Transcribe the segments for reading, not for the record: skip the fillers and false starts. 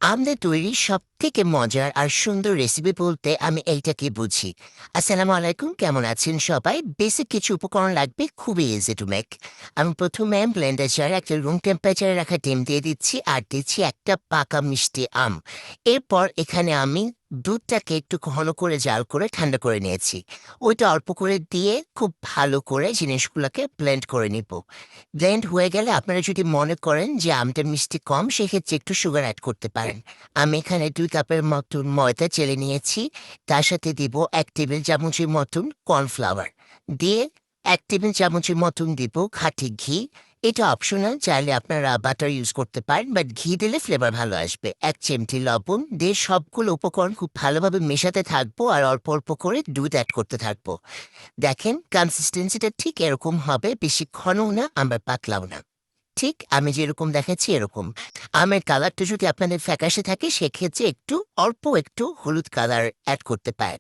আমাদের তৈরি সবথেকে মজার আর সুন্দর রেসিপি বলতে আমি এইটাকে বুঝি। আসসালামু আলাইকুম, কেমন আছেন সবাই? বেসিক কিছু উপকরণ লাগবে, খুবই ইজি টু মেক। আমি প্রথমে ব্লেন্ডার জারে একটা রুম টেম্পারেচারে রাখা ডিম দিয়ে দিচ্ছি আর দিচ্ছি একটা পাকা মিষ্টি আম। এরপর এখানে আমি দুধটাকে একটু ঘন করে জাল করে ঠান্ডা করে নিয়েছি। ওইটা অল্প করে দিয়ে খুব ভালো করে জিনিসগুলোকে ব্লেন্ড করে নিব। ব্লেন্ড হয়ে গেলে আপনারা যদি মনে করেন যে আমটা মিষ্টি কম, সেক্ষেত্রে একটু সুগার অ্যাড করতে পারেন। আমি এখানে ২ কাপের মতন ময়দা চেলে নিয়েছি। তার সাথে দিব ১ টেবিল চামচের মতন কর্নফ্লাওয়ার। দিয়ে ১ টেবিল চামচের মতন দিব খাঁটি ঘি। এটা অপশনাল, চাইলে আপনারা বাটার ইউজ করতে পারেন, বাট ঘি দিলে ফ্লেভার ভালো আসবে। ১ চিমটি লবণ দিয়ে সবগুলো উপকরণ খুব ভালোভাবে মেশাতে থাকবো আর অল্প, অল্প করে দুধ অ্যাড করতে থাকবো। দেখেন কনসিস্টেন্সিটা ঠিক এরকম হবে, বেশি ঘনও না আবার পাতলাও না। ঠিক আমি যেরকম দেখাচ্ছি এরকম। আমের কালারটা যদি আপনাদের ফ্যাকাশে থাকে সেক্ষেত্রে অল্প একটু হলুদ কালার এড করতে পারেন।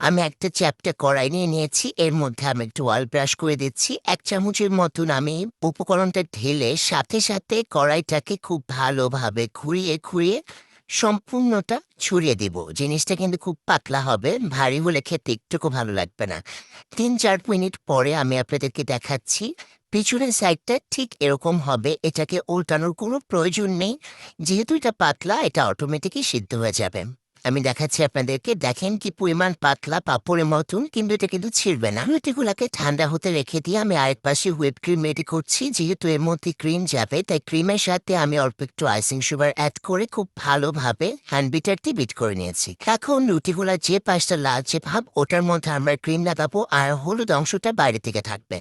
আমি একটা চ্যাপ্টা কড়াই নিয়ে নিয়েছি, এর মধ্যে আমি একটু অয়েল ব্রাশ করে দিচ্ছি। ১ চামচের মতন আমি উপকরণটা ঢেলে সাথে, সাথে কড়াইটাকে খুব ভালোভাবে ঘুরিয়ে, ঘুরিয়ে সম্পূর্ণটা ছড়িয়ে দিব। জিনিসটা কিন্তু খুব পাতলা হবে, ভারী হলে খেতে একটুকু ভালো লাগবে না। ৩-৪ মিনিট পরে আমি আপনাদেরকে দেখাচ্ছি। পিছনের সাইডটা ঠিক এরকম হবে, এটাকে উল্টানোর কোনো প্রয়োজন নেই। যেহেতু এটা পাতলা, এটা অটোমেটিকই সিদ্ধ হয়ে যাবে। আমি দেখাচ্ছি আপনাদেরকে, দেখেন কি পরিমাণ পাতলা, পাঁপড়ের মতন, কিন্তু এটা কিন্তু ছিঁড়বে না। রুটিগুলাকে ঠান্ডা হতে রেখে দিয়ে আমি আরেক পাশে হুইপ ক্রিম রেডি করছি। যেহেতু এর মধ্যে ক্রিম যাবে, তাই ক্রিমের সাথে আমি অল্প একটু আইসিং সুগার অ্যাড করে খুব ভালোভাবে হ্যান্ড বিটার দিয়ে বিট করে নিয়েছি। এখন রুটিগুলার যে পাশটা লালচে ভাব, ওটার মধ্যে আমরা ক্রিম লাগাবো আর হলুদ অংশটা বাইরে থেকে থাকবে।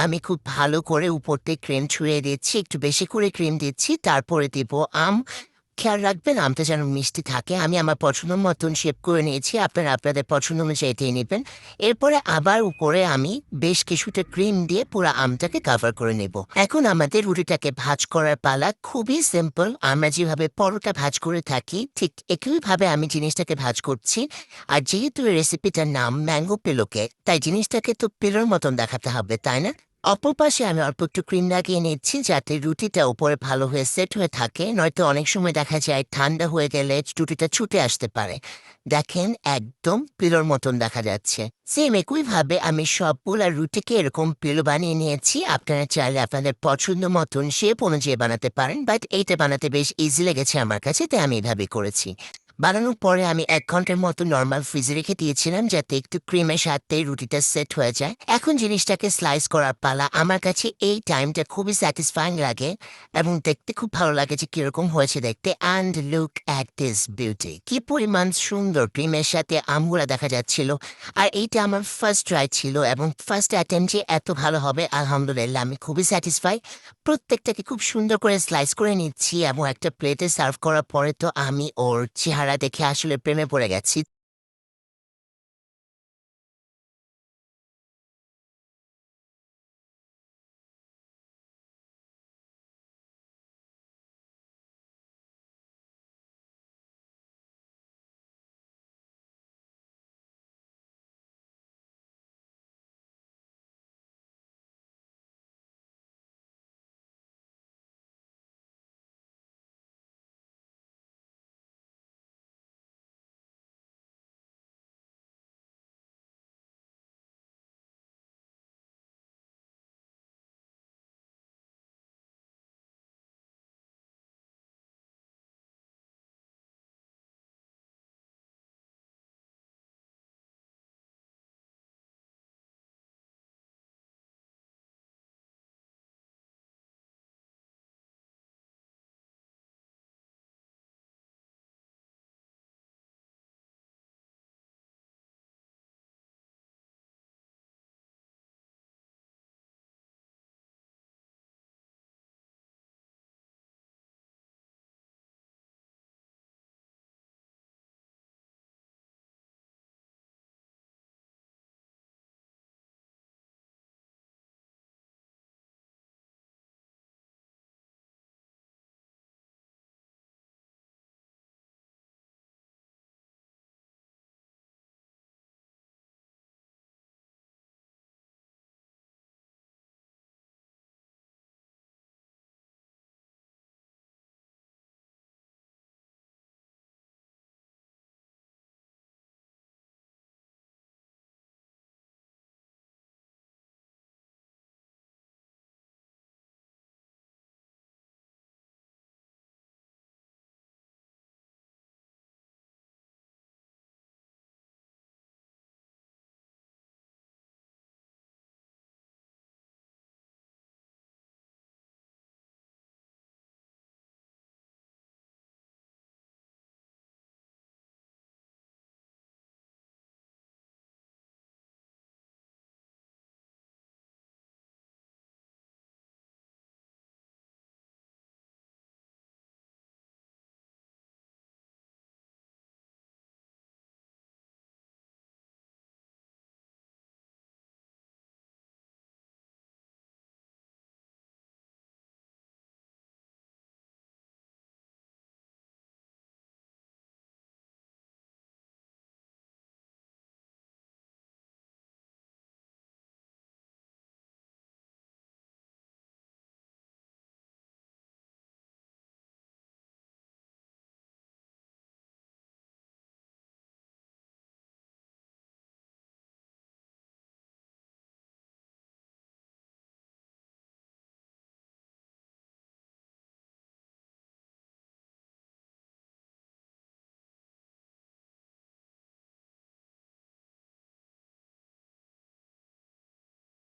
আমি খুব ভালো করে উপর দিয়ে ক্রিম ছড়িয়ে দিচ্ছি, একটু বেশি করে ক্রিম দিচ্ছি, তারপরে দিব আম। খেয়াল রাখবেন আমটা যেন মিষ্টি থাকে। আমি আমার পছন্দ মতন শেপ করে নিয়েছি, আপনারা আপনাদের পছন্দ অনুযায়ী এটাই নেবেন। এরপরে আবার উপরে আমি বেশ কিছুটা ক্রিম দিয়ে পুরো আমটাকে কাভার করে নেব। এখন আমাদের রুটিটাকে ভাঁজ করার পালা, খুবই সিম্পল। আমরা যেভাবে পরোটা ভাঁজ করে থাকি ঠিক একইভাবে আমি জিনিসটাকে ভাঁজ করছি। আর যেহেতু এই রেসিপিটার নাম ম্যাঙ্গো পিলো কেক, তাই জিনিসটাকে তো পিলোর মতন দেখাতে হবে, তাই না? অপর পাশে আমি অল্প একটু ক্রিম লাগিয়ে নিচ্ছি যাতে রুটিটা উপরে ভালো হয়ে সেট হয়ে থাকে, নয়তো অনেক সময় দেখা যায় ঠান্ডা হয়ে গেলে রুটিটা ছুটে আসতে পারে। দেখেন একদম পিলোর মতন দেখা যাচ্ছে। সেম একইভাবে আমি সবগুলা রুটিকে এরকম পিলো বানিয়ে নিয়েছি। আপনারা চাইলে আপনাদের পছন্দ মতন শেপ অনুযায়ী বানাতে পারেন, বাট এইটা বানাতে বেশ ইজি লেগেছে আমার কাছে, তাই আমি এভাবে করেছি। বানানোর পরে আমি ১ ঘন্টার মতো নরমাল ফ্রিজে রেখে দিয়েছিলাম যাতে একটু ক্রিমের সাথে রুটিটা সেট হয়ে যায়। এখন জিনিসটাকে স্লাইস করার পালা। আমার কাছে এই টাইমটা খুবই স্যাটিসফাইং লাগে এবং দেখতে খুব ভালো লাগে যে কিরকম হয়েছে দেখতে। And look at this beauty! কি পরিমাণ সুন্দর ক্রিমের সাথে আমগুলা দেখা যাচ্ছিল। আর এইটা আমার ফার্স্ট ট্রাই ছিল এবং ফার্স্ট অ্যাটেম্প যে এত ভালো হবে, আলহামদুলিল্লাহ আমি খুবই স্যাটিসফাই। প্রত্যেকটাকে খুব সুন্দর করে স্লাইস করে নিচ্ছি এবং একটা প্লেটে সার্ভ করার পরে তো আমি ওর চেহারা দেখে আসলে প্রেমে পড়ে গেছি।